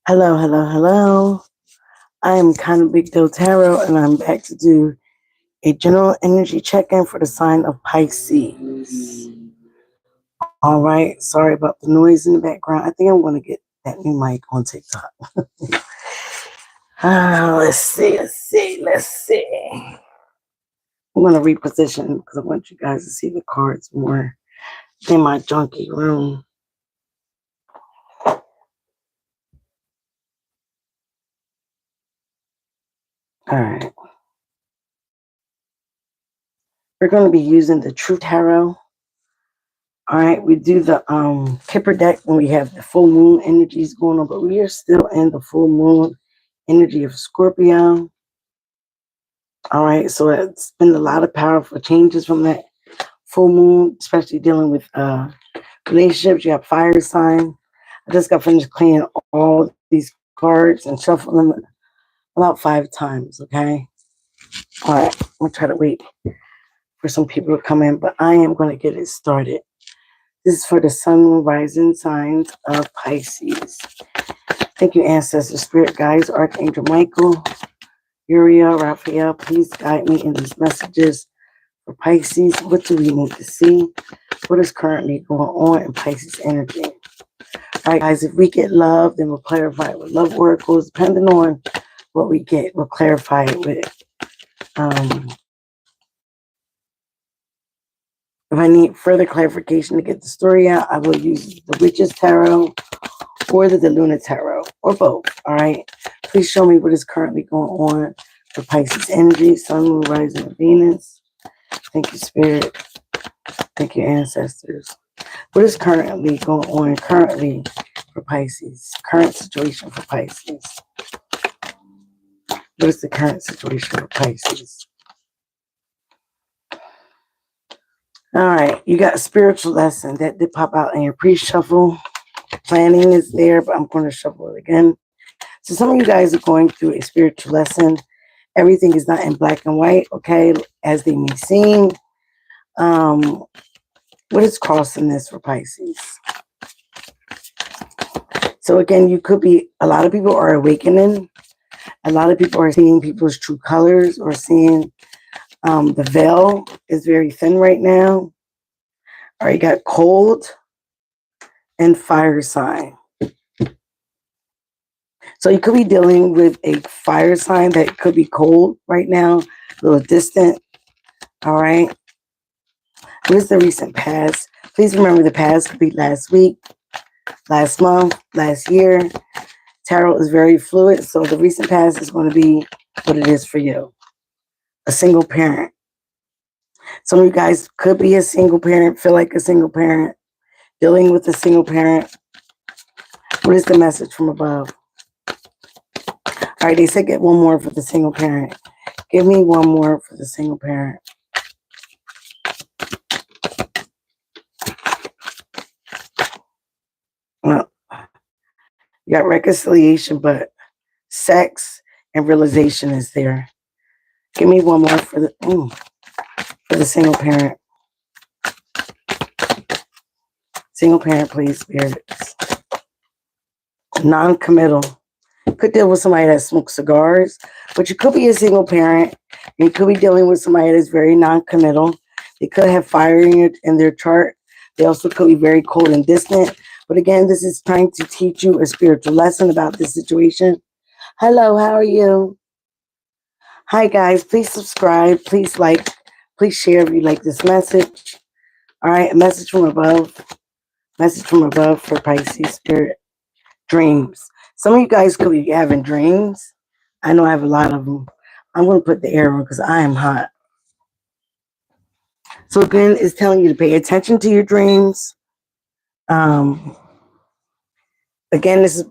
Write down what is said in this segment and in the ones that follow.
Hello, hello, hello. I am kind of Big Deal Tarot, and I'm back to do a general energy check-in for the sign of Pisces. All right, sorry about the noise in the background. I think I'm going to get that new mic on TikTok. Let's see. I'm going to reposition because I want you guys to see the cards more in my junky room. All right. We're going to be using the True Tarot. All right, we do the Kipper deck when we have the full moon energies going on, but we are still in the full moon energy of Scorpio. All right, so it's been a lot of powerful changes from that full moon, especially dealing with relationships. You have fire sign. I just got finished cleaning all these cards and shuffling them about 5 times, okay? All right, I'm going to try to wait for some people to come in, but I am going to get it started. This is for the sun, moon, rising signs of Pisces. Thank you, ancestors, spirit guides, Archangel Michael, Uriel, Raphael. Please guide me in these messages for Pisces. What do we need to see? What is currently going on in Pisces energy? All right, guys, if we get love, then we'll clarify it with love oracles. Depending on what we get, we'll clarify it with if I need further clarification to get the story out, I will use the Witch's Tarot or the Luna Tarot, or both, all right? Please show me what is currently going on for Pisces energy, Sun, Moon, Rising, and Venus. Thank you, Spirit. Thank you, ancestors. What is currently going on for Pisces? Current situation for Pisces. What is the current situation for Pisces? All right, you got a spiritual lesson that did pop out in your pre-shuffle. Planning is there, but I'm going to shuffle it again. So some of you guys are going through a spiritual lesson. Everything is not in black and white, okay, as they may seem. What is crossing this for Pisces? So again, you could be, a lot of people are awakening. A lot of people are seeing people's true colors or seeing the veil is very thin right now. All right, you got cold and fire sign. So you could be dealing with a fire sign that could be cold right now, a little distant. All right. What is the recent past? Please remember the past could be last week, last month, last year. Tarot is very fluid, so the recent past is going to be what it is for you. A single parent. Some of you guys could be a single parent, feel like a single parent, dealing with a single parent. What is the message from above? All right, they said get one more for the single parent. Give me one more for the single parent. Well, you got reconciliation, but sex and realization is there. Give me one more for the single parent. Single parent, please, spirits. Non-committal. Could deal with somebody that smokes cigars, but you could be a single parent. And you could be dealing with somebody that's very non-committal. They could have fire in their chart. They also could be very cold and distant. But again, this is trying to teach you a spiritual lesson about this situation. Hello, how are you? Hi, guys. Please subscribe. Please like. Please share if you like this message. All right, a message from above. Message from above for Pisces spirit. Dreams. Some of you guys could be having dreams. I know I have a lot of them. I'm going to put the air on because I am hot. So again, it's telling you to pay attention to your dreams. Again, this is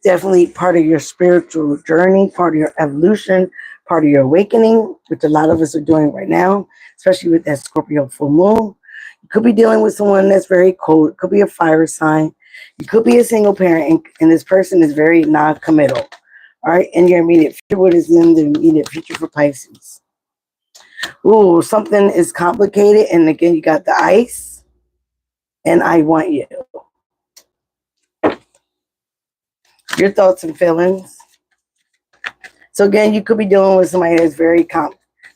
definitely part of your spiritual journey, part of your evolution, part of your awakening, which a lot of us are doing right now, especially with that Scorpio full moon. You could be dealing with someone that's very cold. It could be a fire sign. You could be a single parent, and this person is very non-committal. All right, and your immediate future, what is in the immediate future for Pisces? Ooh, something is complicated, and again, you got the ice, and I want you. Your thoughts and feelings. So again, you could be dealing with somebody that's very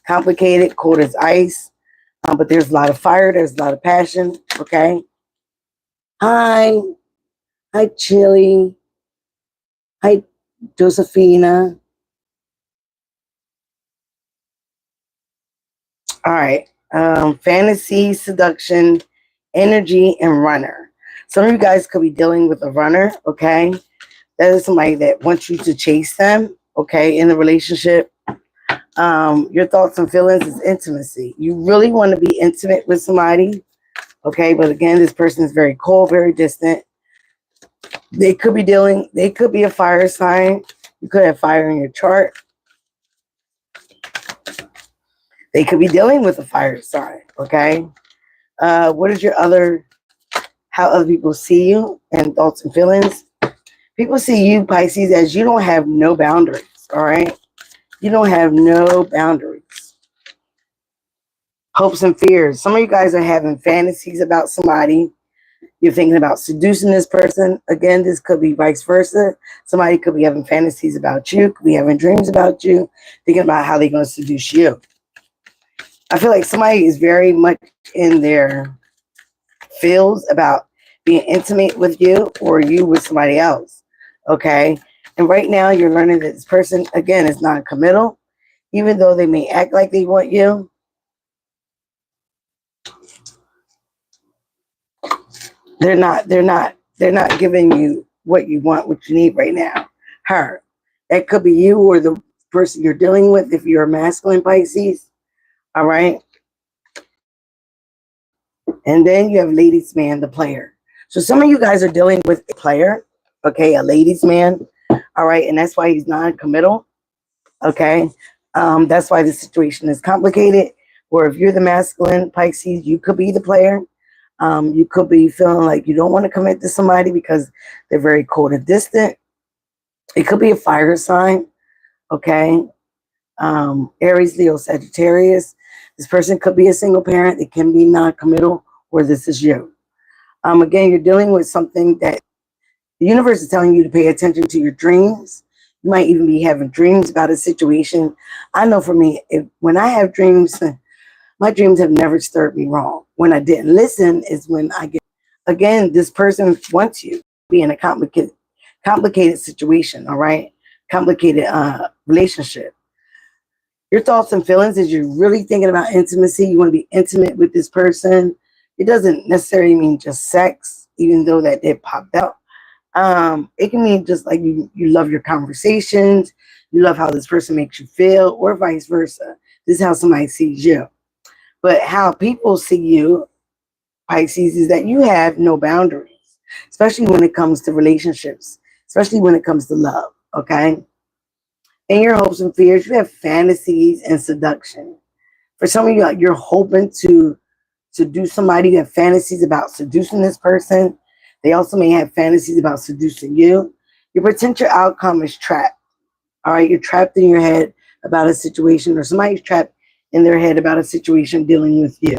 complicated, cold as ice, but there's a lot of fire, there's a lot of passion, okay? Hi, hi, Chili. Hi, Josephina. All right. Fantasy, seduction, energy, and runner. Some of you guys could be dealing with a runner, okay? That is somebody that wants you to chase them, okay, in the relationship. Your thoughts and feelings is intimacy. You really want to be intimate with somebody, okay? But again, this person is very cold, very distant. They could be a fire sign. You could have fire in your chart. They could be dealing with a fire sign, okay? What is how other people see you and thoughts and feelings? People see you, Pisces, as you don't have no boundaries, all right? You don't have no boundaries. Hopes and fears. Some of you guys are having fantasies about somebody. You're thinking about seducing this person. Again, this could be vice versa. Somebody could be having fantasies about you, could be having dreams about you, thinking about how they're going to seduce you. I feel like somebody is very much in their feels about being intimate with you or you with somebody else. Okay. And right now you're learning that this person, again, is non-committal. Even though they may act like they want you, they're not giving you what you want, what you need right now. Her. That could be you or the person you're dealing with if you're a masculine Pisces. All right. And then you have ladies man, the player. So some of you guys are dealing with a player, okay, a ladies man. All right, and that's why he's non-committal. Okay. That's why the situation is complicated. Or if you're the masculine Pisces, you could be the player. You could be feeling like you don't want to commit to somebody because they're very cold and distant. It could be a fire sign, okay? Aries, Leo, Sagittarius. This person could be a single parent. It can be non-committal, or this is you. Again, you're dealing with something that the universe is telling you to pay attention to your dreams. You might even be having dreams about a situation. I know for me, when I have dreams, my dreams have never stirred me wrong. When I didn't listen is when I get, again, this person wants you to be in a complicated situation, all right? Complicated relationship. Your thoughts and feelings is you're really thinking about intimacy. You want to be intimate with this person. It doesn't necessarily mean just sex, even though that did pop out. It can mean just like you love your conversations, you love how this person makes you feel, or vice versa. This is how somebody sees you. But how people see you, Pisces, is that you have no boundaries, especially when it comes to relationships, especially when it comes to love, okay? In your hopes and fears, you have fantasies and seduction. For some of you, you're hoping to seduce somebody. You have fantasies about seducing this person. They also may have fantasies about seducing you. Your potential outcome is trapped. All right, you're trapped in your head about a situation, or somebody's trapped in their head about a situation dealing with you.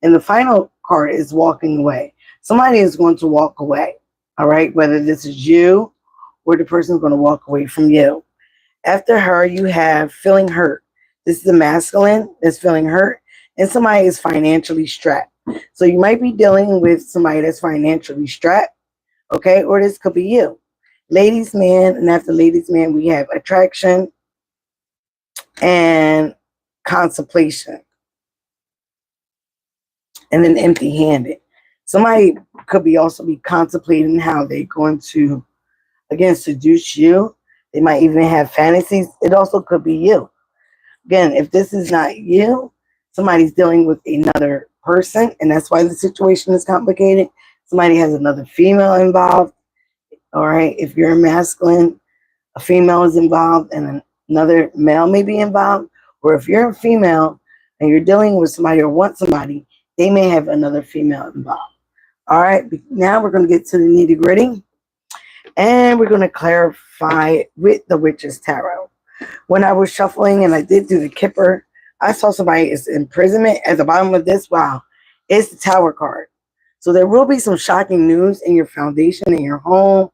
And the final card is walking away. Somebody is going to walk away. All right, whether this is you or the person is going to walk away from you. After her, you have feeling hurt. This is a masculine that's feeling hurt, and somebody is financially strapped. So you might be dealing with somebody that's financially strapped, okay? Or this could be you. Ladies man, and after ladies man, we have attraction and contemplation. And then empty-handed. Somebody could be also be contemplating how they're going to, again, seduce you. They might even have fantasies. It also could be you. Again, if this is not you, somebody's dealing with another person, and that's why the situation is complicated. Somebody has another female involved. All right. If you're a masculine, a female is involved, and another male may be involved. Or if you're a female and you're dealing with somebody or want somebody, they may have another female involved. All right. Now we're going to get to the nitty gritty, and we're going to clarify with the Witch's Tarot. When I was shuffling and I did do the Kipper, I saw somebody is imprisonment at the bottom of this. Wow, it's the Tower card. So there will be some shocking news in your foundation, in your home.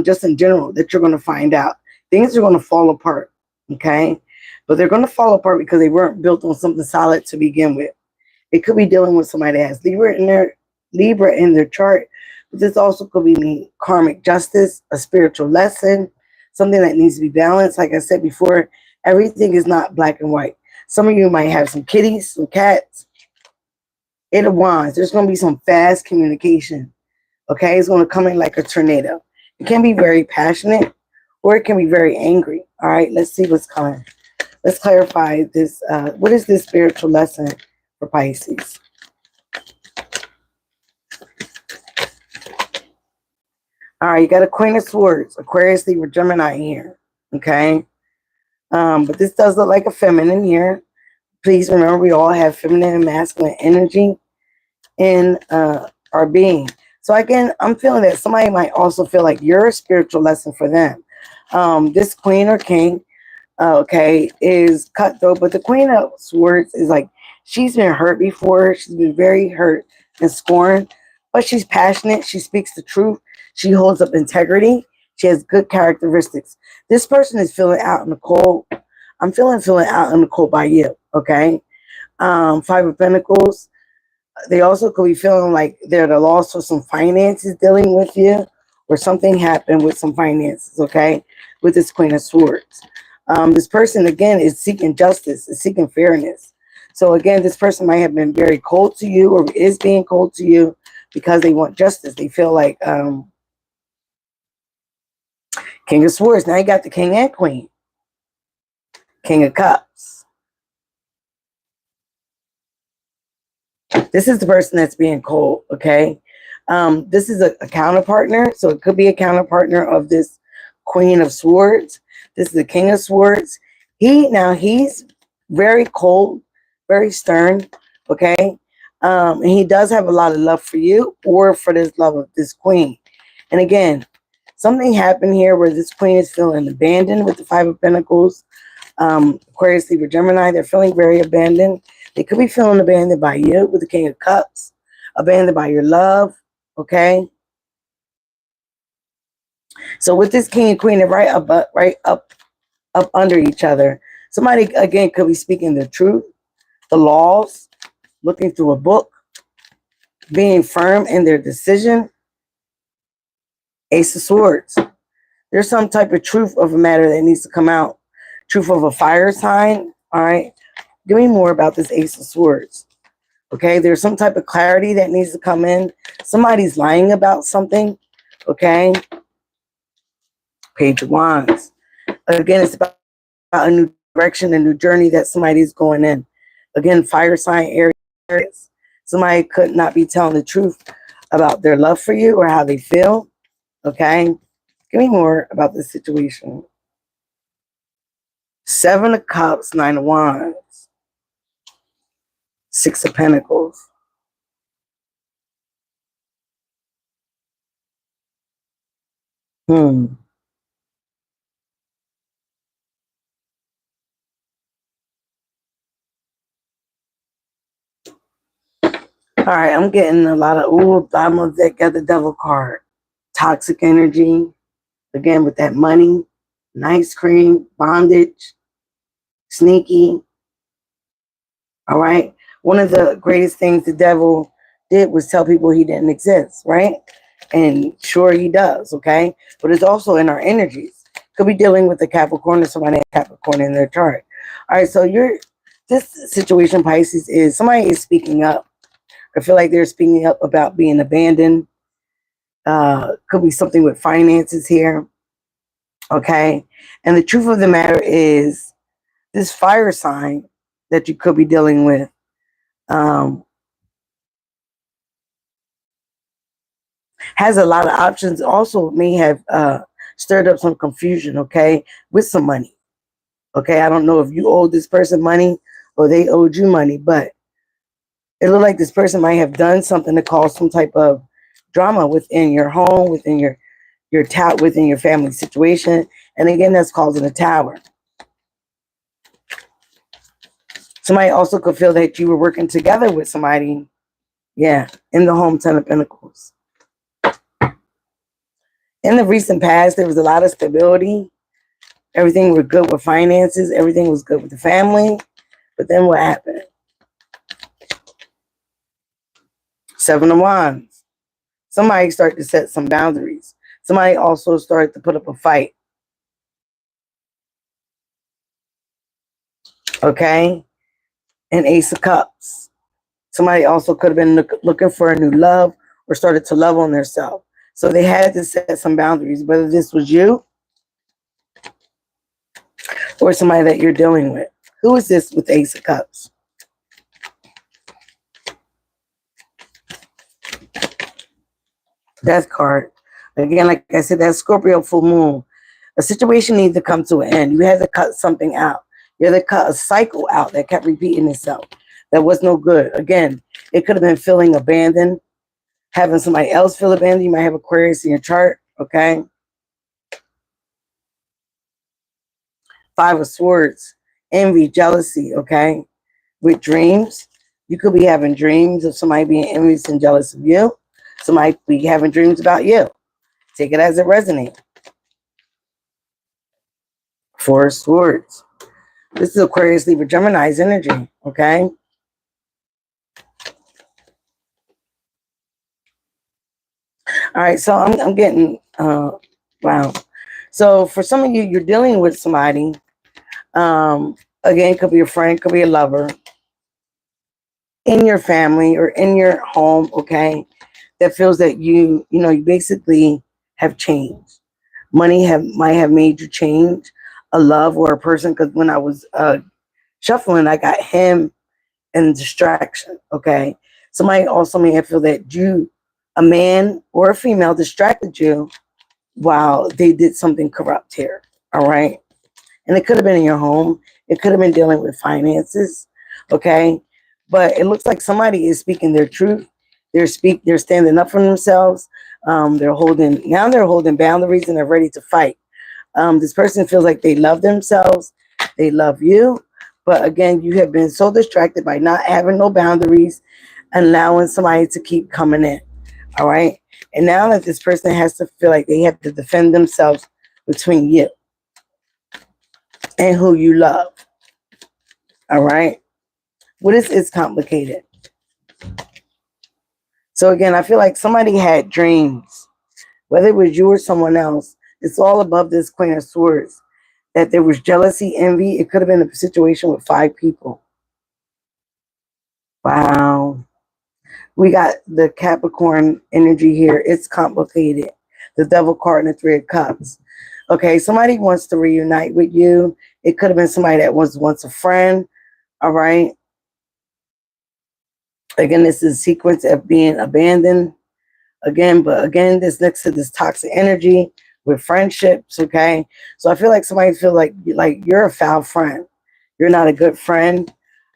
just in general, that you're going to find out. Things are going to fall apart, okay? But they're going to fall apart because they weren't built on something solid to begin with. It could be dealing with somebody that has Libra in their chart, but this also could be karmic justice, a spiritual lesson, something that needs to be balanced. Like I said before, everything is not black and white. Some of you might have some kitties, some cats. Eight of Wands. There's going to be some fast communication. Okay, it's going to come in like a tornado. It can be very passionate, or it can be very angry. All right, let's see what's coming. Let's clarify this. What is this spiritual lesson for Pisces? All right, you got a Queen of Swords, Aquarius, Libra, Gemini here. Okay, but this does look like a feminine here. Please remember, we all have feminine and masculine energy in our being. So again, I'm feeling that somebody might also feel like you're a spiritual lesson for them. This Queen or King, okay, is cutthroat, but the Queen of Swords is like, she's been hurt before. She's been very hurt and scorned, but she's passionate. She speaks the truth. She holds up integrity. She has good characteristics. This person is feeling out in the cold. I'm feeling out in the cold by you, okay? Five of Pentacles. They also could be feeling like they're at a loss for some finances dealing with you, or something happened with some finances, okay, with this Queen of Swords. This person, again, is seeking justice, is seeking fairness. So, again, this person might have been very cold to you, or is being cold to you because they want justice. They feel like King of Swords. Now you got the King and Queen. King of Cups. This is the person that's being cold, okay? This is a counterpartner, so it could be a counterpartner of this Queen of Swords. This is the King of Swords. He's very cold, very stern, okay? And he does have a lot of love for you, or for this love of this Queen. And again, something happened here where this Queen is feeling abandoned with the Five of Pentacles. Aquarius, Libra, Gemini, they're feeling very abandoned. They could be feeling abandoned by you with the King of Cups, abandoned by your love, okay? So with this King and Queen, they're right up under each other. Somebody, again, could be speaking the truth, the laws, looking through a book, being firm in their decision. Ace of Swords. There's some type of truth of a matter that needs to come out. Truth of a fire sign, all right? Give me more about this Ace of Swords. Okay, there's some type of clarity that needs to come in. Somebody's lying about something. Okay. Page of Wands. Again, it's about a new direction, a new journey that somebody's going in. Again, fire sign areas. Somebody could not be telling the truth about their love for you or how they feel. Okay. Give me more about this situation. Seven of Cups, Nine of Wands. Six of Pentacles. All right, I'm getting a lot of, bottom of that, got the Devil card. Toxic energy. Again, with that money, ice cream, bondage, sneaky. All right. One of the greatest things the devil did was tell people he didn't exist, right? And sure he does, okay? But it's also in our energies. Could be dealing with a Capricorn or somebody has Capricorn in their chart. All right, so this situation, Pisces, is somebody is speaking up. I feel like they're speaking up about being abandoned. Could be something with finances here. Okay. And the truth of the matter is this fire sign that you could be dealing with has a lot of options. Also may have stirred up some confusion, okay, with some money. Okay, I don't know if you owe this person money or they owed you money, but it looked like this person might have done something to cause some type of drama within your home, within your within your family situation. And again, that's causing a tower. Somebody also could feel that you were working together with somebody. Yeah, in the home, Ten of Pentacles. In the recent past, there was a lot of stability. Everything was good with finances. Everything was good with the family. But then what happened? Seven of Wands. Somebody started to set some boundaries. Somebody also started to put up a fight. Okay? And Ace of Cups. Somebody also could have been looking for a new love or started to love on themselves. So they had to set some boundaries, whether this was you or somebody that you're dealing with. Who is this with Ace of Cups? Death card. Again, like I said, that's Scorpio full moon. A situation needs to come to an end. You had to cut something out. You had to cut a cycle out that kept repeating itself. That was no good. Again, it could have been feeling abandoned, having somebody else feel abandoned. You might have Aquarius in your chart, okay? Five of Swords, envy, jealousy, okay? With dreams, you could be having dreams of somebody being envious and jealous of you. Somebody be having dreams about you. Take it as it resonates. Four of Swords. This is Aquarius, Libra, Gemini's energy, okay? All right, so I'm getting, wow. So for some of you, you're dealing with somebody, again, could be a friend, could be a lover, in your family or in your home, okay, that feels that you basically have changed. Money might have made you change a love or a person, because when I was shuffling, I got him and distraction, okay? Somebody also may have feel that a man or a female distracted you while they did something corrupt here, all right? And it could have been in your home. It could have been dealing with finances, okay? But it looks like somebody is speaking their truth. They're standing up for themselves. They're holding boundaries and they're ready to fight. This person feels like they love themselves. They love you. But again, you have been so distracted by not having no boundaries, allowing somebody to keep coming in. All right. And now that this person has to feel like they have to defend themselves between you and who you love. All right. What is it's complicated. So again, I feel like somebody had dreams, whether it was you or someone else. It's all above this Queen of Swords. That there was jealousy, envy. It could have been a situation with 5 people. Wow. We got the Capricorn energy here. It's complicated. The Devil card and the 3 of Cups. Okay, somebody wants to reunite with you. It could have been somebody that was once a friend. All right. Again, this is a sequence of being abandoned. Again, this next to this toxic energy with friendships, okay? So I feel like somebody feel like you're a foul friend. You're not a good friend.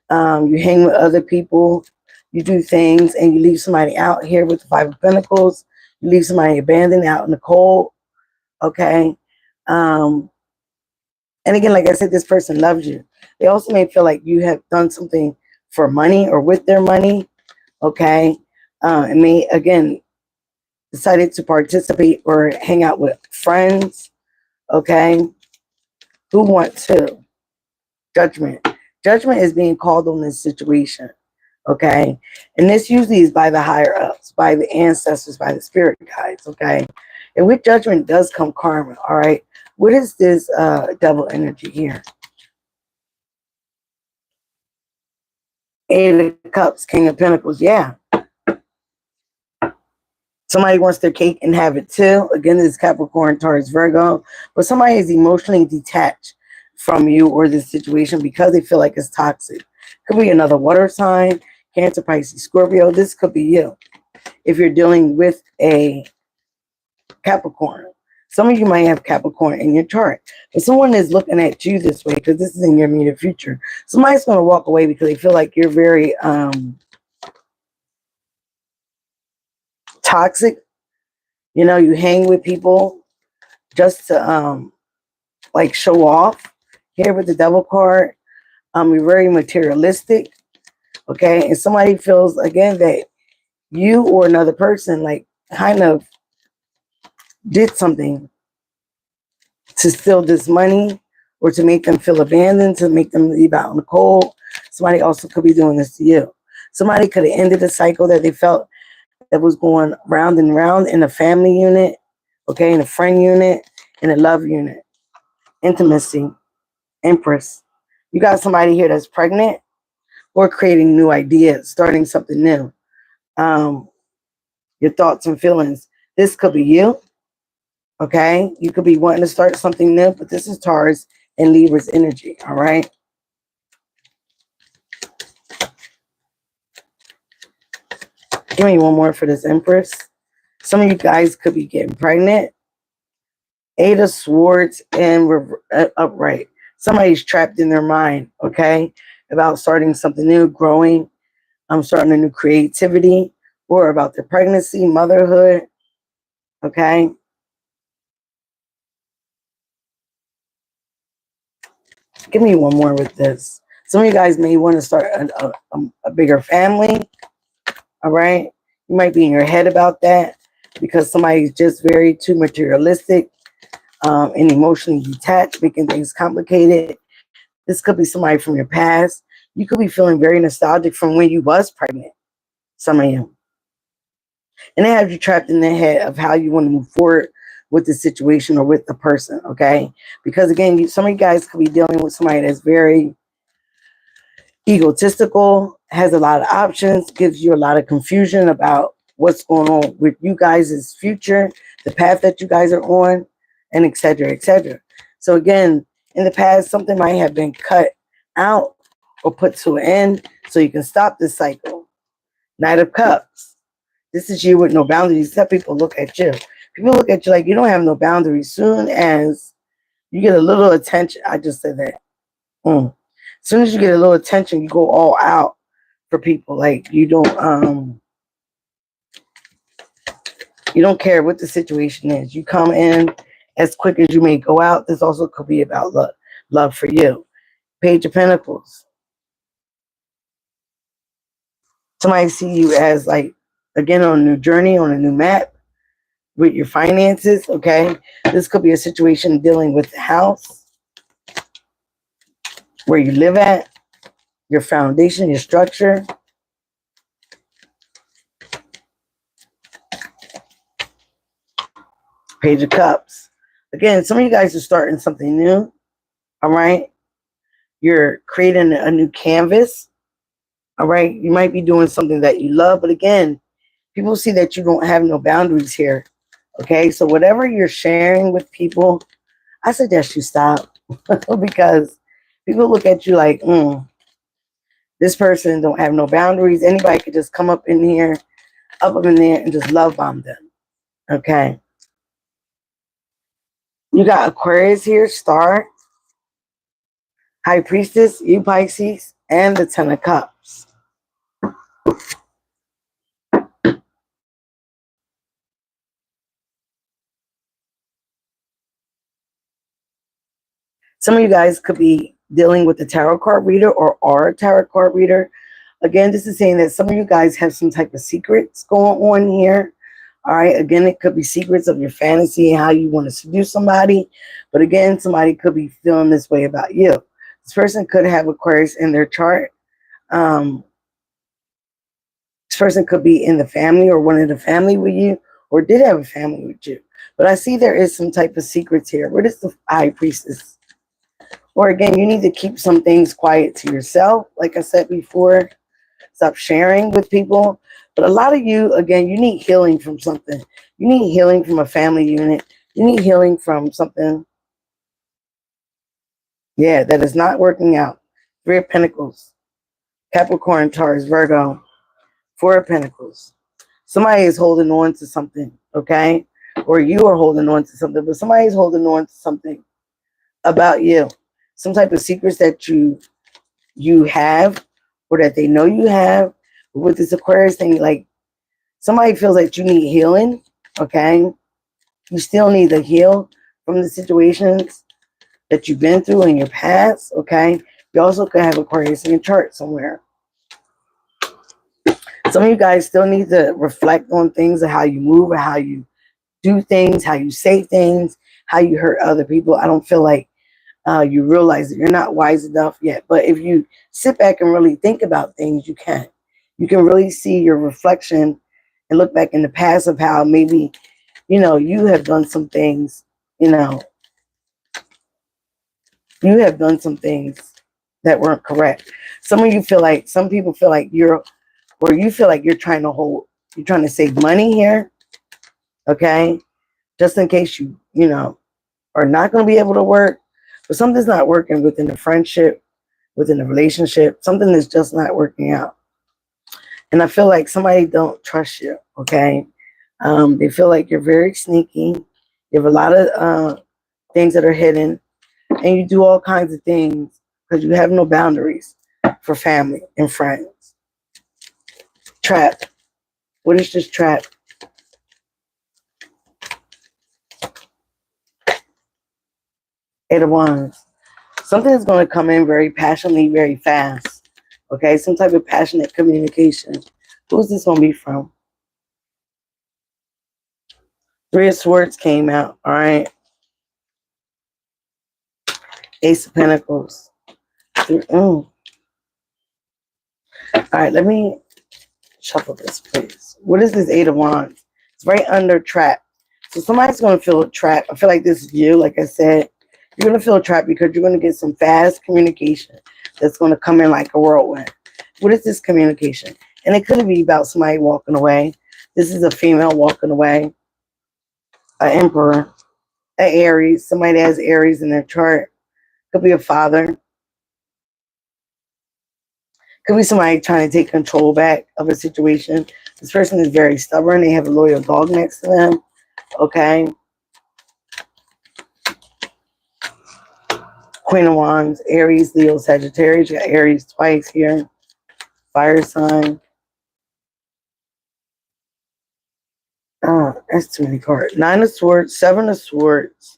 You hang with other people. You do things and you leave somebody out here with the 5 of Pentacles. You leave somebody abandoned out in the cold, okay? And again, like I said, this person loves you. They also may feel like you have done something for money or with their money, okay? And may, again, decided to participate or hang out with friends, okay, who want to. Judgment. Judgment is being called on this situation, okay? And this usually is by the higher ups, by the ancestors, by the spirit guides, okay? And with judgment does come karma, all right? What is this double energy here? 8 of Cups, King of Pentacles, yeah. Somebody wants their cake and have it too. Again, this is Capricorn, Taurus, Virgo. But somebody is emotionally detached from you or this situation because they feel like it's toxic. Could be another water sign, Cancer, Pisces, Scorpio. This could be you if you're dealing with a Capricorn. Some of you might have Capricorn in your chart. But someone is looking at you this way because this is in your immediate future. Somebody's going to walk away because they feel like you're very toxic. You know, you hang with people just to like show off. Here with the Devil card, you're very materialistic, okay? And somebody feels again that you or another person like kind of did something to steal this money or to make them feel abandoned, to make them leave out in the cold. Somebody also could be doing this to you. Somebody could have ended a cycle that they felt that was going round and round in a family unit, okay, in a friend unit, in a love unit. Intimacy, Empress. You got somebody here that's pregnant or creating new ideas, starting something new. Um, your thoughts and feelings. This could be you, okay? You could be wanting to start something new, but this is Taurus and Libra's energy, all right? Give me one more for this Empress. Some of you guys could be getting pregnant. Eight of Swords and upright. Somebody's trapped in their mind, okay, about starting something new, growing, starting a new creativity, or about their pregnancy, motherhood, okay? Give me one more with this. Some of you guys may want to start a bigger family, all right? You might be in your head about that because somebody's just very too materialistic and emotionally detached, making things complicated. This could be somebody from your past. You could be feeling very nostalgic from when you was pregnant, some of you. And they have you trapped in the head of how you want to move forward with the situation or with the person, okay? Because again, some of you guys could be dealing with somebody that's very egotistical, has a lot of options, gives you a lot of confusion about what's going on with you guys' future, the path that you guys are on, and et cetera, et cetera. So again, in the past, something might have been cut out or put to an end so you can stop this cycle. Knight of Cups. This is you with no boundaries. Some people look at you. People look at you like you don't have no boundaries. Soon as you get a little attention, I just said that. As soon as you get a little attention, you go all out for people. Like you don't care what the situation is. You come in as quick as you may go out. This also could be about love for you. Page of Pentacles. Somebody see you as like, again, on a new journey, on a new map with your finances, okay? This could be a situation dealing with the house, where you live at, your foundation, your structure. Page of Cups. Again, some of you guys are starting something new, all right? You're creating a new canvas, all right? You might be doing something that you love, but again, people see that you don't have no boundaries here, okay? So whatever you're sharing with people, I suggest you stop because people look at you like, this person don't have no boundaries. Anybody could just come up in here, up in there, and just love bomb them, okay? You got Aquarius here, Star, High Priestess, you Pisces, and the Ten of Cups. Some of you guys could be dealing with a tarot card reader or are a tarot card reader. Again, this is saying that some of you guys have some type of secrets going on here. All right. Again, it could be secrets of your fantasy and how you want to seduce somebody. But again, somebody could be feeling this way about you. This person could have Aquarius in their chart. This person could be in the family or one of the family with you or did have a family with you. But I see there is some type of secrets here. What is the High Priestess? Or again, you need to keep some things quiet to yourself. Like I said before, stop sharing with people. But a lot of you, again, you need healing from something. You need healing from a family unit. You need healing from something, yeah, that is not working out. Three of Pentacles, Capricorn, Taurus, Virgo, Four of Pentacles. Somebody is holding on to something, okay? Or you are holding on to something, but somebody is holding on to something about you. Some type of secrets that you have or that they know you have. With this Aquarius thing, like somebody feels like you need healing, okay? You still need to heal from the situations that you've been through in your past, okay? You also could have Aquarius in your chart somewhere. Some of you guys still need to reflect on things and how you move and how you do things, how you say things, how you hurt other people. I don't feel like you realize that you're not wise enough yet. But if you sit back and really think about things, you can. You can really see your reflection and look back in the past of how maybe, you have done some things, you have done some things that weren't correct. Some people feel like you feel like you're trying to save money here, okay? Just in case you are not going to be able to work, but something's not working within the friendship, within the relationship, something is just not working out. And I feel like somebody don't trust you, okay? They feel like you're very sneaky. You have a lot of things that are hidden, and you do all kinds of things because you have no boundaries for family and friends. Trap. What is this trap? Eight of Wands. Something is going to come in very passionately, very fast. Okay, some type of passionate communication. Who's this going to be from? Three of Swords came out. All right. Ace of Pentacles. All right, let me shuffle this, please. What is this Eight of Wands? It's right under trap. So somebody's going to feel trapped. I feel like this is you. Like I said, you're going to feel trapped because you're going to get some fast communication that's going to come in like a whirlwind. What is this communication? And it could be about somebody walking away. This is a female walking away. An Emperor. An Aries. Somebody that has Aries in their chart. Could be a father. Could be somebody trying to take control back of a situation. This person is very stubborn. They have a loyal dog next to them. Okay. Queen of Wands, Aries, Leo, Sagittarius. You got Aries twice here. Fire sign. Oh, that's too many cards. Nine of Swords, Seven of Swords,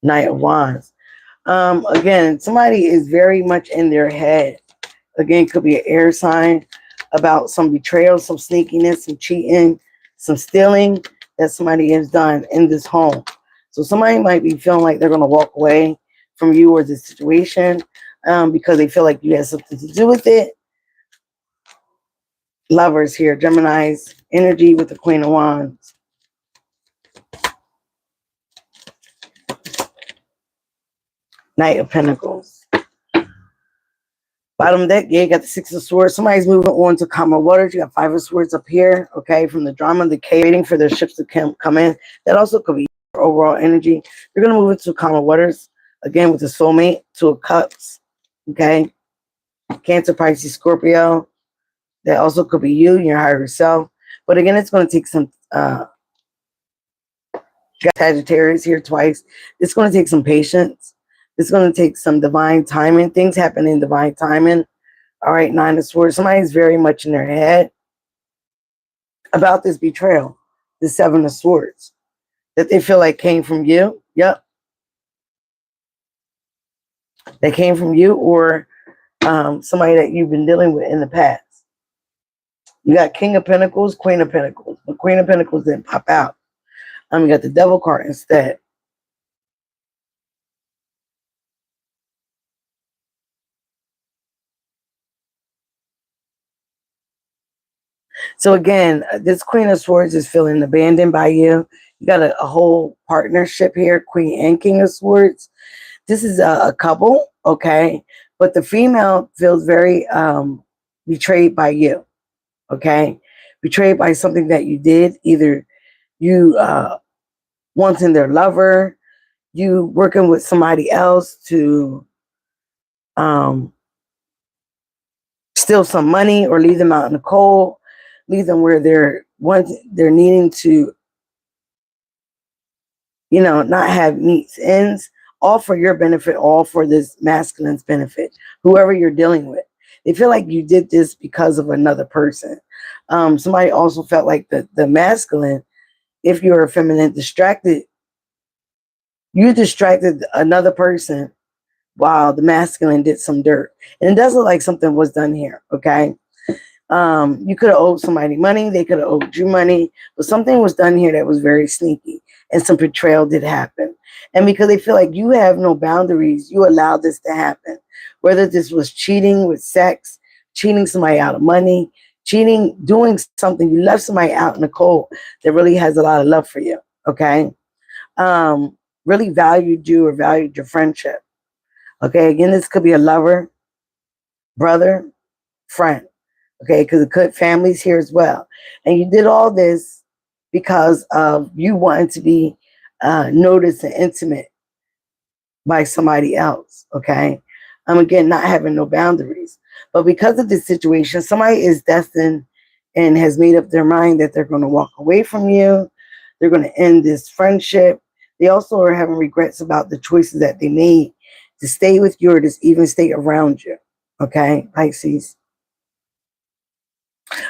Knight of Wands. Again, somebody is very much in their head. Again, could be an air sign about some betrayal, some sneakiness, some cheating, some stealing that somebody has done in this home. So somebody might be feeling like they're going to walk away from you or the situation because they feel like you have something to do with it. Lovers here, Gemini's energy with the Queen of Wands. Knight of Pentacles. Bottom deck, yeah, you got the Six of Swords. Somebody's moving on to calmer waters. You got Five of Swords up here, okay, from the drama, the chaos, waiting for their ships to come in. That also could be your overall energy. You're going to move into calmer waters, again, with the soulmate, Two of Cups, okay? Cancer, Pisces, Scorpio. That also could be you, your higher self. But again, it's going to take some, Sagittarius here twice. It's going to take some patience. It's going to take some divine timing. Things happen in divine timing. All right, Nine of Swords. Somebody's very much in their head about this betrayal. The Seven of Swords. That they feel like came from you. Yep. They came from you or somebody that you've been dealing with in the past. You got King of Pentacles, Queen of Pentacles. The Queen of Pentacles didn't pop out. You got the Devil card instead. So again, this Queen of Swords is feeling abandoned by you. You got a whole partnership here, Queen and King of Swords. This is a couple, okay? But the female feels very betrayed by you, okay? Betrayed by something that you did. Either you wanting their lover, you working with somebody else to steal some money or leave them out in the cold, leave them where they're needing to, not have meets ends, all for your benefit, all for this masculine's benefit, whoever you're dealing with. They feel like you did this because of another person. Somebody also felt like the masculine, if you're a feminine, you distracted another person while the masculine did some dirt. And it does look like something was done here, okay? You could have owed somebody money. They could have owed you money. But something was done here that was very sneaky. And some betrayal did happen. And because they feel like you have no boundaries, you allowed this to happen. Whether this was cheating with sex, cheating somebody out of money, cheating, doing something, you left somebody out in the cold that really has a lot of love for you. Okay. Really valued you or valued your friendship. Okay. Again, this could be a lover, brother, friend. Okay, because it could families here as well. And you did all this because of you wanting to be noticed and intimate by somebody else. Okay, again, not having no boundaries, but because of this situation, somebody is destined and has made up their mind that they're going to walk away from you. They're going to end this friendship. They also are having regrets about the choices that they made to stay with you or to even stay around you. Okay, Pisces.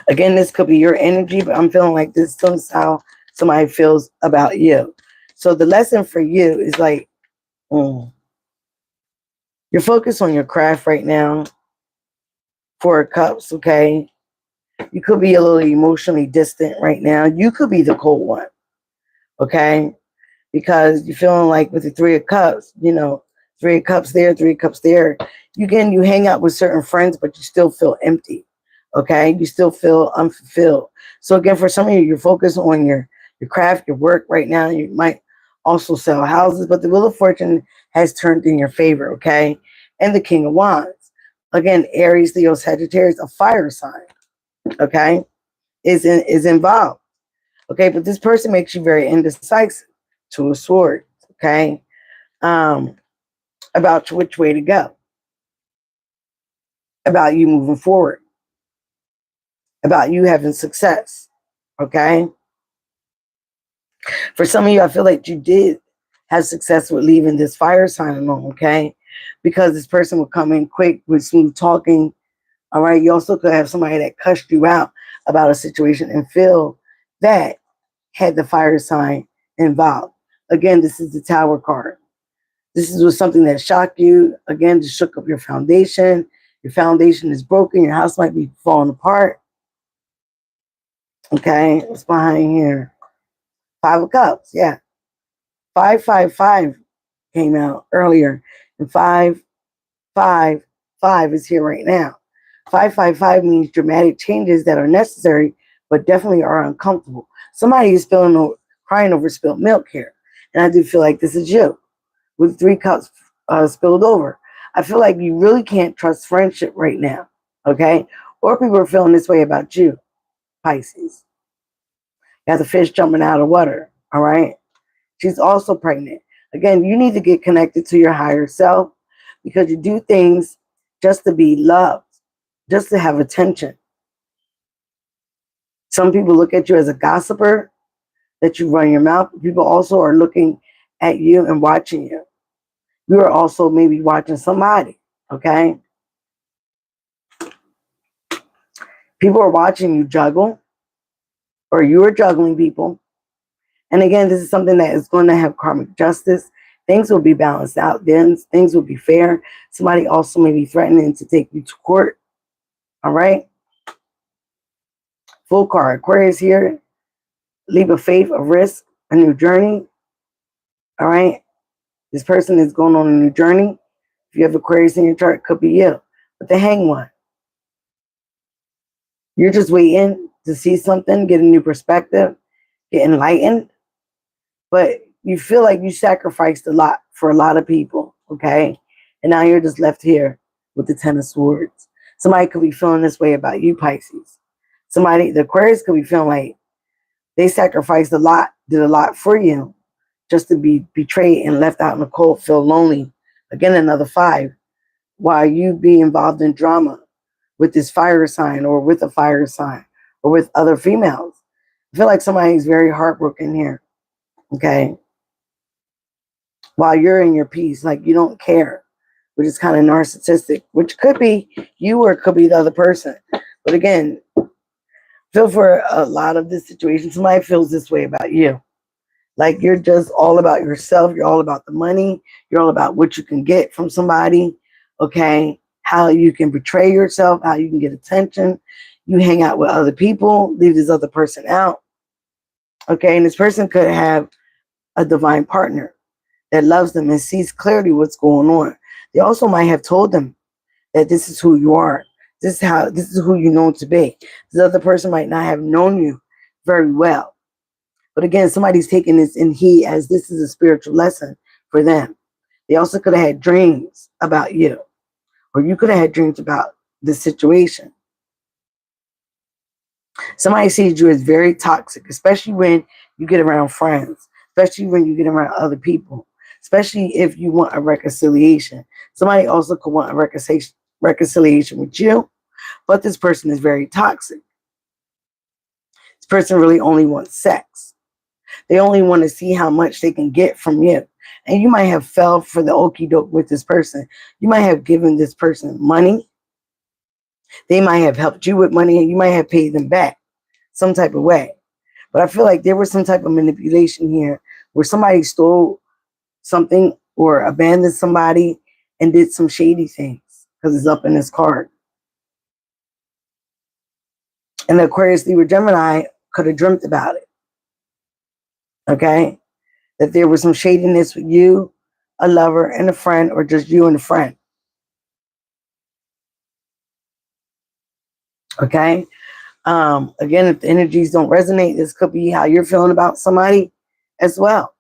Again, this could be your energy, but I'm feeling like this is how somebody feels about you. So the lesson for you is like, you're focused on your craft right now. Four of Cups, okay? You could be a little emotionally distant right now. You could be the cold one, okay? Because you're feeling like with the Three of Cups, you know, Three of Cups there, Three of Cups there. You hang out with certain friends, but you still feel empty. Okay, you still feel unfulfilled. So again, for some of you, you're focused on your craft, your work right now. You might also sell houses, but the Wheel of Fortune has turned in your favor. Okay, and the King of Wands. Again, Aries, Leo, Sagittarius, a fire sign. Okay, is involved. Okay, but this person makes you very indecisive. Two of Swords. Okay, about which way to go. About you moving forward. About you having success. Okay. For some of you, I feel like you did have success with leaving this fire sign alone, okay? Because this person will come in quick with smooth talking, all right? You also could have somebody that cussed you out about a situation and feel that had the fire sign involved. Again, this is the Tower card. This was something that shocked you. Again, just shook up your foundation. Your foundation is broken. Your house might be falling apart. Okay, what's behind here? Five of Cups, yeah. 555 came out earlier, and 555 is here right now. 555 means dramatic changes that are necessary, but definitely are uncomfortable. Somebody is crying over spilled milk here, and I do feel like this is you with 3 cups spilled over. I feel like you really can't trust friendship right now, okay? Or people are feeling this way about you, Pisces. You got the fish jumping out of water, all right? She's also pregnant. Again, you need to get connected to your higher self because you do things just to be loved, just to have attention. Some people look at you as a gossiper, that you run your mouth. People also are looking at you and watching you. You are also maybe watching somebody, okay? People are watching you juggle, or you are juggling people. And again, this is something that is going to have karmic justice. Things will be balanced out. Then things will be fair. Somebody also may be threatening to take you to court. All right. Full card. Aquarius here. Leap of faith, a risk, a new journey. All right. This person is going on a new journey. If you have Aquarius in your chart, it could be you. But the Hanged One. You're just waiting to see something, get a new perspective, get enlightened. But you feel like you sacrificed a lot for a lot of people, okay? And now you're just left here with the Ten of Swords. Somebody could be feeling this way about you, Pisces. Somebody, the Aquarius could be feeling like they sacrificed a lot, did a lot for you, just to be betrayed and left out in the cold, feel lonely. Again, another 5. While you be involved in drama with this fire sign or with a fire sign or with other females. I feel like somebody's very heartbroken here. Okay. While you're in your peace, like you don't care, which is kind of narcissistic, which could be you or it could be the other person. But again, feel for a lot of this situation. Somebody feels this way about you. Like you're just all about yourself. You're all about the money. You're all about what you can get from somebody. Okay. How you can betray yourself, how you can get attention. You hang out with other people, leave this other person out. Okay, and this person could have a divine partner that loves them and sees clearly what's going on. They also might have told them that this is who you are. This is who you know to be. This other person might not have known you very well. But again, somebody's taking this in heed as this is a spiritual lesson for them. They also could have had dreams about you, or you could have had dreams about this situation. Somebody sees you as very toxic, especially when you get around friends, especially when you get around other people, especially if you want a reconciliation. Somebody also could want a reconciliation with you, but this person is very toxic. This person really only wants sex. They only want to see how much they can get from you. And you might have fell for the okie doke with this person. You might have given this person money. They might have helped you with money, and you might have paid them back some type of way. But I feel like there was some type of manipulation here where somebody stole something or abandoned somebody and did some shady things, because it's up in this card. And the Aquarius, Libra, Gemini could have dreamt about it. Okay? That there was some shadiness with you, a lover, and a friend, or just you and a friend. Okay? Again, if the energies don't resonate, this could be how you're feeling about somebody as well.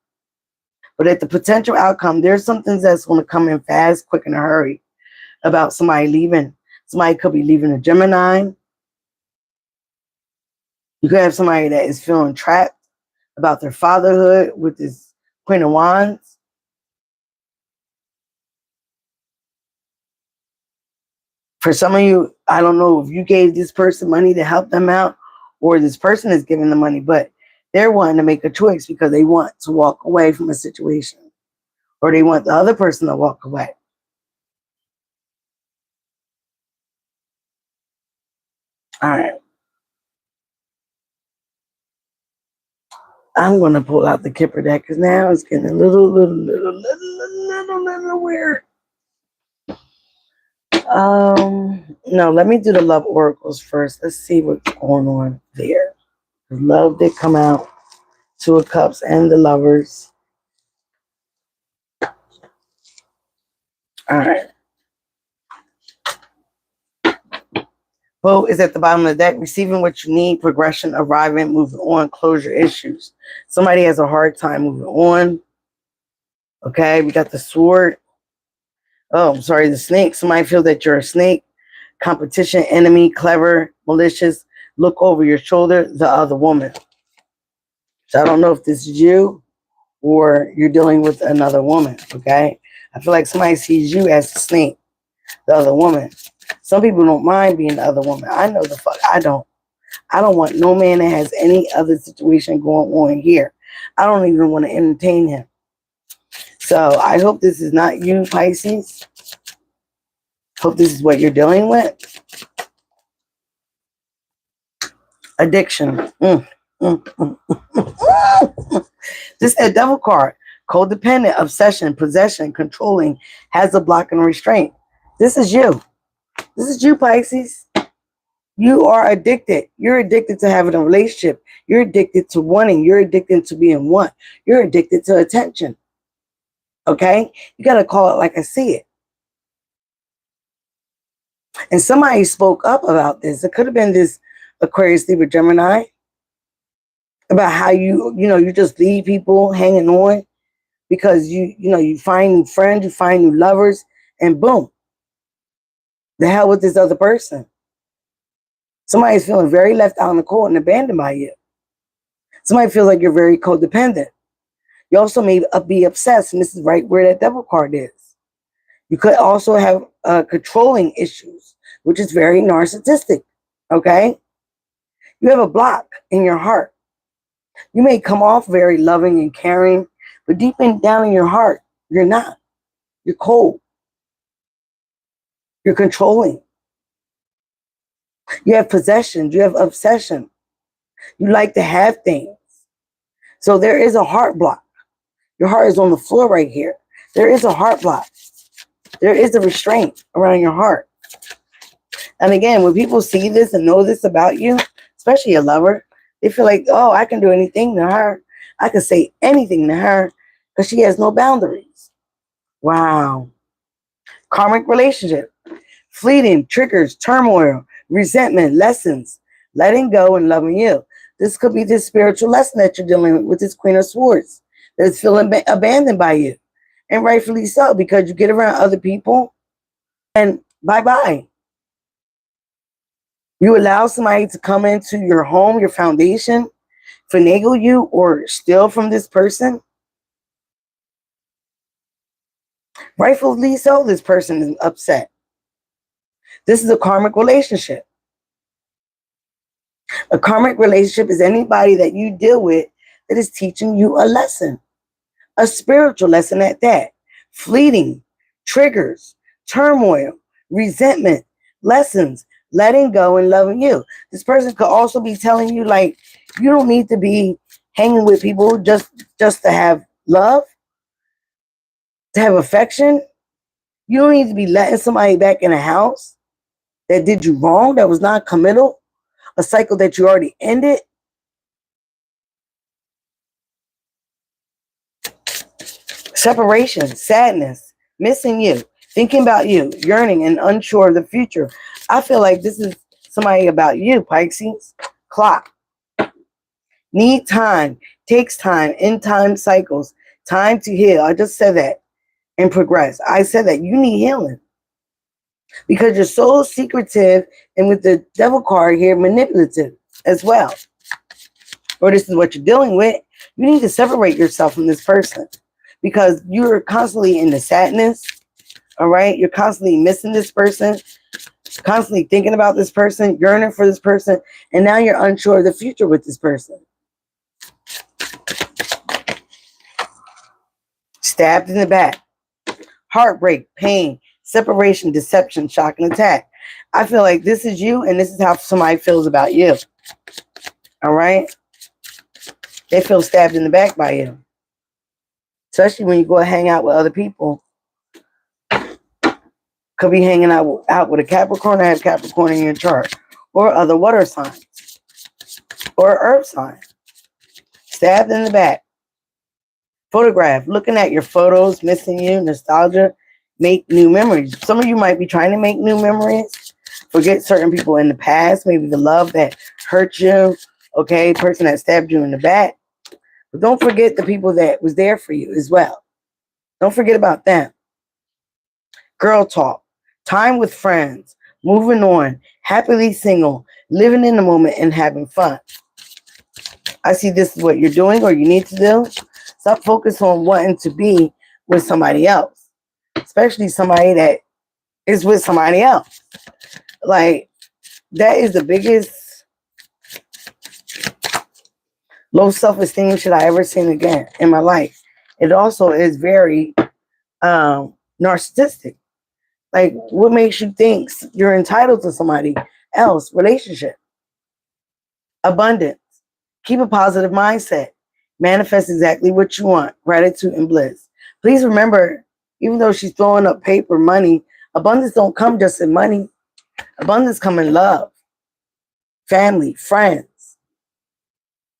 But at the potential outcome, there's some things that's going to come in fast, quick, in a hurry about somebody leaving. Somebody could be leaving a Gemini. You could have somebody that is feeling trapped about their fatherhood with this Queen of Wands. For some of you, I don't know if you gave this person money to help them out or this person is giving the money, but they're wanting to make a choice because they want to walk away from a situation, or they want the other person to walk away. All right. I'm going to pull out the Kipper deck because now it's getting a little weird. No, let me do the love oracles first. Let's see what's going on there. Love did come out. Two of Cups and the Lovers. All right. Boat is at the bottom of the deck. Receiving what you need. Progression, arriving, moving on. Closure issues. Somebody has a hard time moving on. Okay, we got the Sword. Oh, I'm sorry, the Snake. Somebody feels that you're a snake. Competition, enemy, clever, malicious. Look over your shoulder, the other woman. So I don't know if this is you or you're dealing with another woman, okay? I feel like somebody sees you as the snake, the other woman. Some people don't mind being the other woman. I know the fuck I don't. I don't want no man that has any other situation going on here. I don't even want to entertain him. So I hope this is not you, Pisces. Hope this is what you're dealing with. Addiction. This is a devil card. Codependent, obsession, possession, controlling, has a block and restraint. This is you. This is you, Pisces. You are addicted. You're addicted to having a relationship. You're addicted to wanting. You're addicted to being want. You're addicted to attention. Okay? You got to call it like I see it. And somebody spoke up about this. It could have been this Aquarius, Libra, Gemini. About how you just leave people hanging on because you find new friends, you find new lovers, and boom. The hell with this other person. Somebody's feeling very left out in the cold and abandoned by you. Somebody feels like you're very codependent. You also may be obsessed, and this is right where that devil card is. You could also have controlling issues, which is very narcissistic, okay? You have a block in your heart. You may come off very loving and caring, but deep down in your heart, you're not. You're cold. You're controlling. You have possessions. You have obsession. You like to have things. So there is a heart block. Your heart is on the floor right here. There is a heart block. There is a restraint around your heart. And again, when people see this and know this about you, especially a lover, they feel like, oh, I can do anything to her. I can say anything to her because she has no boundaries. Wow. Karmic relationship. Fleeting triggers, turmoil, resentment, lessons, letting go and loving you. This could be this spiritual lesson that you're dealing with this Queen of Swords that is feeling abandoned by you. And rightfully so, because you get around other people and bye-bye. You allow somebody to come into your home, your foundation, finagle you or steal from this person. Rightfully so, this person is upset. This is a karmic relationship. A karmic relationship is anybody that you deal with that is teaching you a lesson, a spiritual lesson at that. Fleeting, triggers, turmoil, resentment, lessons, letting go and loving you. This person could also be telling you, like, you don't need to be hanging with people just to have love, to have affection. You don't need to be letting somebody back in a house that did you wrong, that was not committal, a cycle that you already ended. Separation, sadness, missing you, thinking about you, yearning and unsure of the future. I feel like this is somebody about you, Pisces. Clock. Need time, takes time, in time cycles, time to heal. I just said that and progress. I said that you need healing because you're so secretive and with the devil card here, manipulative as well. Or this is what you're dealing with. You need to separate yourself from this person because you're constantly in the sadness. All right. You're constantly missing this person, constantly thinking about this person, yearning for this person. And now you're unsure of the future with this person. Stabbed in the back, heartbreak, pain, separation, deception, shock, and attack. I feel like this is you and this is how somebody feels about you. All right. They feel stabbed in the back by you. Especially when you go and hang out with other people. Could be hanging out with a Capricorn or have Capricorn in your chart. Or other water signs. Or earth sign. Stabbed in the back. Photograph. Looking at your photos, missing you, nostalgia. Make new memories. Some of you might be trying to make new memories. Forget certain people in the past. Maybe the love that hurt you. Okay, person that stabbed you in the back. But don't forget the people that was there for you as well. Don't forget about them. Girl talk. Time with friends. Moving on. Happily single. Living in the moment and having fun. I see this is what you're doing or you need to do. Stop focusing on wanting to be with somebody else. Especially somebody that is with somebody else. Like, that is the biggest low self-esteem shit I ever seen again in my life. It also is very narcissistic. Like, what makes you think you're entitled to somebody else? Relationship. Abundance. Keep a positive mindset. Manifest exactly what you want. Gratitude and bliss. Please remember, even though she's throwing up paper, money, abundance don't come just in money. Abundance come in love. Family, friends.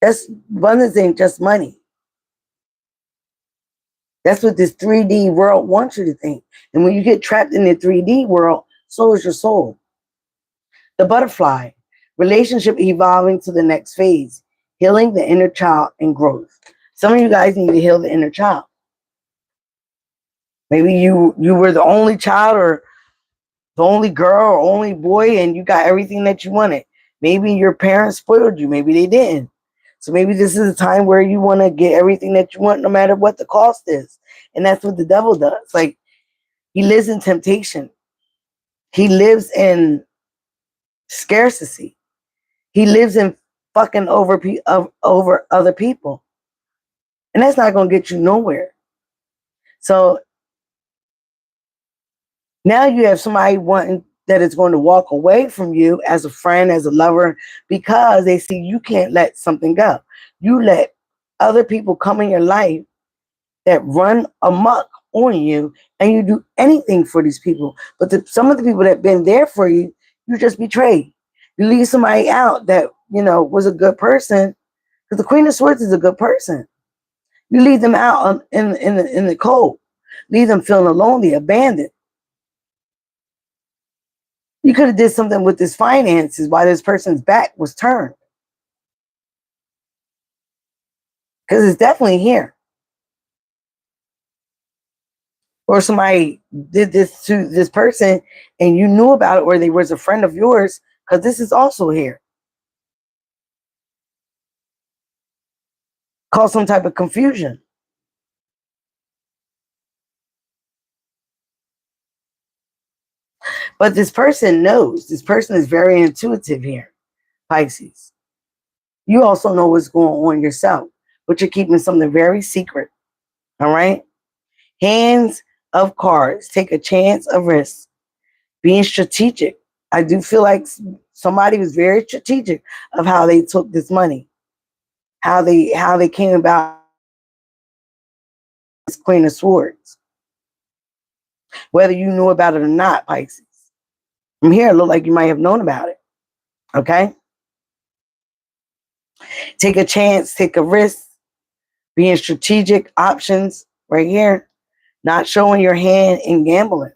That's abundance ain't just money. That's what this 3D world wants you to think. And when you get trapped in the 3D world, so is your soul. The butterfly, relationship evolving to the next phase, healing the inner child and growth. Some of you guys need to heal the inner child. Maybe you were the only child or the only girl or only boy and you got everything that you wanted. Maybe your parents spoiled you. Maybe they didn't. So maybe this is a time where you want to get everything that you want no matter what the cost is. And that's what the devil does. Like, he lives in temptation. He lives in scarcity. He lives in fucking over other people. And that's not going to get you nowhere. So now you have somebody wanting that is going to walk away from you as a friend, as a lover, because they see you can't let something go. You let other people come in your life that run amok on you, and you do anything for these people. But some of the people that have been there for you, You just betrayed. You leave somebody out that, was a good person, because the Queen of Swords is a good person. You leave them out in the cold. Leave them feeling lonely, abandoned. You could have did something with this finances while this person's back was turned. Because it's definitely here. Or somebody did this to this person and you knew about it, or they was a friend of yours, because this is also here. Cause some type of confusion. But this person knows. This person is very intuitive here, Pisces. You also know what's going on yourself, but you're keeping something very secret. All right? Hands of cards. Take a chance, a risk. Being strategic. I do feel like somebody was very strategic of how they took this money. How they came about this Queen of Swords. Whether you knew about it or not, Pisces. From here, it looked like you might have known about it. Okay? Take a chance, take a risk. Being strategic, options right here. Not showing your hand in gambling.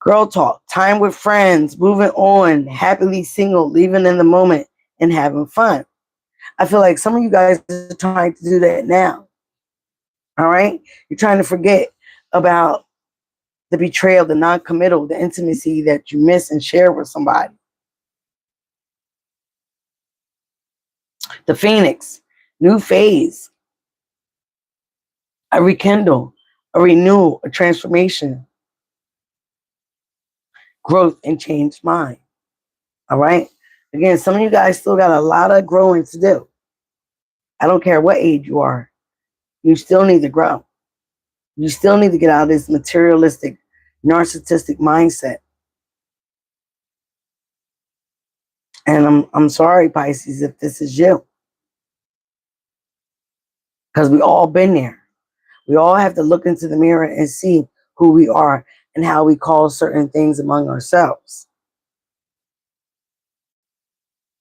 Girl talk, time with friends, moving on, happily single, living in the moment, and having fun. I feel like some of you guys are trying to do that now. All right? You're trying to forget about the betrayal, the non-committal, the intimacy that you miss and share with somebody. The Phoenix, new phase, a rekindle, a renewal, a transformation, growth, and changed mind. All right? Again, some of you guys still got a lot of growing to do. I don't care what age you are. You still need to grow. You still need to get out of this materialistic, narcissistic mindset. And I'm sorry, Pisces, if this is you. Because we all been there. We all have to look into the mirror and see who we are and how we call certain things among ourselves.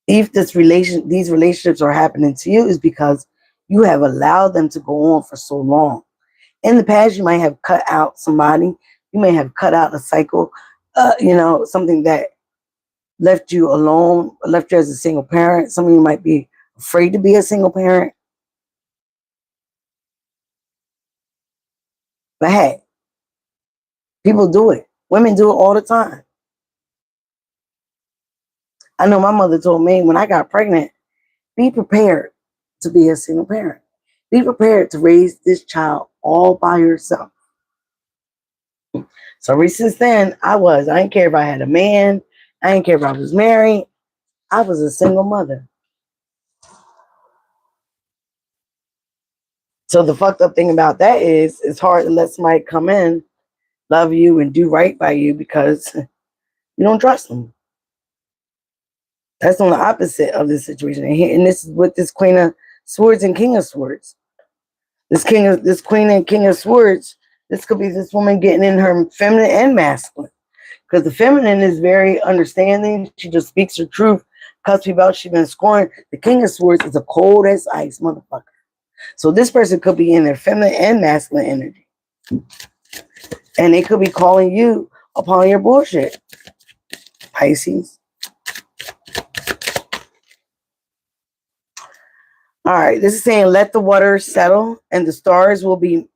If these relationships are happening to you, is because you have allowed them to go on for so long. In the past, you might have cut out somebody. You may have cut out a cycle, something that left you alone, left you as a single parent. Some of you might be afraid to be a single parent. But hey, people do it. Women do it all the time. I know my mother told me when I got pregnant, be prepared to be a single parent. Be prepared to raise this child all by yourself. So ever since then, I didn't care if I had a man. I didn't care if I was married. I was a single mother. So the fucked up thing about that is it's hard to let somebody come in, love you, and do right by you because you don't trust them. That's on the opposite of this situation. And this is with this Queen of Swords and King of Swords. This Queen and King of Swords, this could be this woman getting in her feminine and masculine. Because the feminine is very understanding. She just speaks her truth. Cuts people out. She's been scorned. The King of Swords is a cold as ice motherfucker. So this person could be in their feminine and masculine energy. And they could be calling you upon your bullshit, Pisces. All right, this is saying let the water settle and the stars will be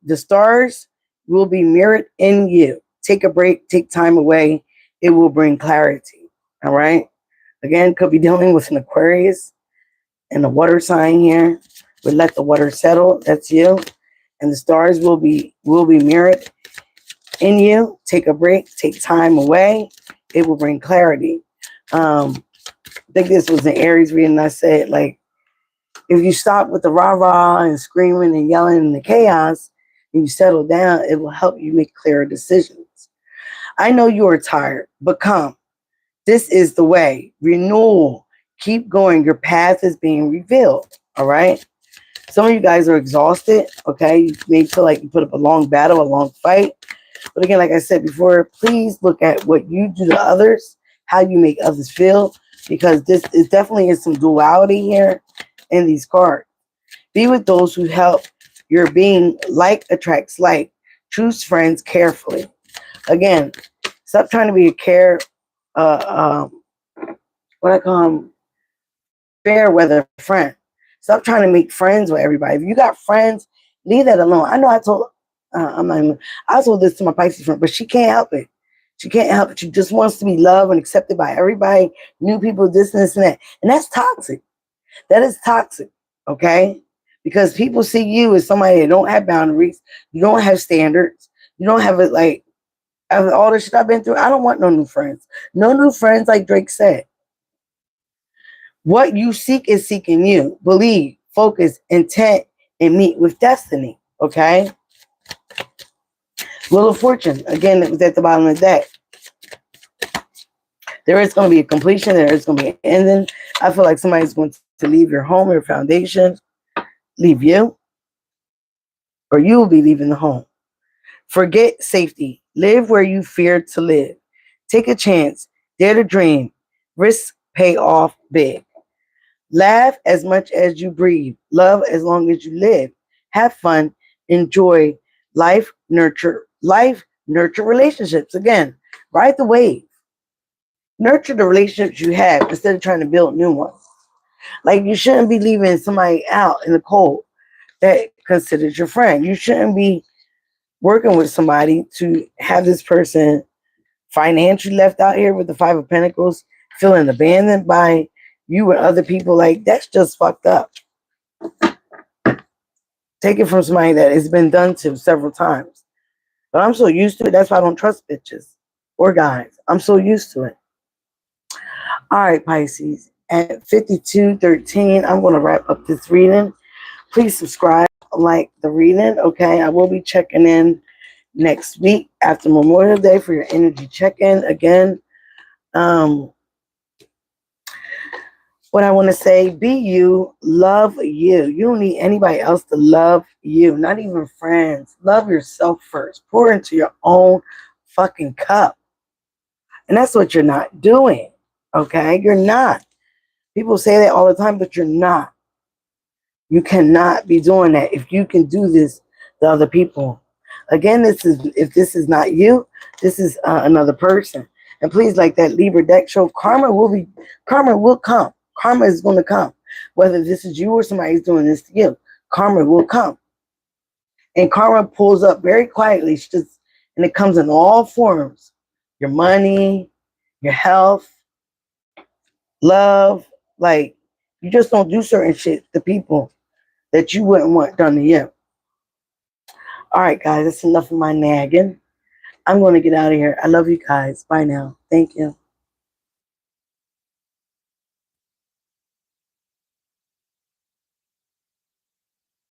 mirrored in you. Take a break, take time away. It will bring clarity. All right. Again, could be dealing with an Aquarius and a water sign here. But let the water settle. That's you. And the stars will be mirrored in you. Take a break, take time away. It will bring clarity. I think this was an Aries reading. I said, like, if you stop with the rah-rah and screaming and yelling and the chaos, and you settle down, it will help you make clearer decisions. I know you are tired, but come. This is the way. Renewal. Keep going. Your path is being revealed. All right? Some of you guys are exhausted, okay? You may feel like you put up a long battle, a long fight. But again, like I said before, please look at what you do to others, how you make others feel, because this is definitely is some duality here in these cards. Be with those who help your being. Like attracts like. Choose friends carefully. Again, stop trying to be a what I call them, fair weather friend. Stop trying to make friends with everybody. If you got friends, leave that alone. I know I'm not even, I told this to my Pisces friend, but she can't help it. She can't help it. She just wants to be loved and accepted by everybody, new people, this and this and that. And that's toxic. That is toxic. Okay? Because people see you as somebody that don't have boundaries. You don't have standards. You don't have it like, after all the shit I've been through, I don't want no new friends. No new friends, like Drake said. What you seek is seeking you. Believe, focus, intent, and meet with destiny. Okay? Wheel of Fortune. Again, it was at the bottom of the deck. There is going to be a completion. There is going to be an ending. I feel like somebody's going to leave your home, your foundation, leave you, or you will be leaving the home. Forget safety. Live where you fear to live. Take a chance. Dare to dream. Risk pay off big. Laugh as much as you breathe. Love as long as you live. Have fun. Enjoy life. Nurture relationships. Again, ride the wave. Nurture the relationships you have instead of trying to build new ones. Like, you shouldn't be leaving somebody out in the cold that considers your friend. You shouldn't be working with somebody to have this person financially left out here with the Five of Pentacles, feeling abandoned by you and other people. Like, that's just fucked up. Take it from somebody that it's been done to several times. But I'm so used to it. That's why I don't trust bitches or guys. I'm so used to it. All right, Pisces. At 52:13, I'm going to wrap up this reading. Please subscribe, like the reading. Okay, I will be checking in next week after Memorial Day for your energy check-in. Again, what I want to say, be you, love you. You don't need anybody else to love you, not even friends. Love yourself first. Pour into your own fucking cup. And that's what you're not doing. Okay? You're not. People say that all the time, but you're not. You cannot be doing that if you can do this to other people. Again, if this is not you, this is another person. And please, like that Libra deck show, karma will come. Karma is going to come. Whether this is you or somebody's doing this to you, karma will come. And karma pulls up very quietly. And it comes in all forms. Your money, your health, love. Like, you just don't do certain shit to people that you wouldn't want done to you. All right, guys, that's enough of my nagging. I'm going to get out of here. I love you guys. Bye now. Thank you.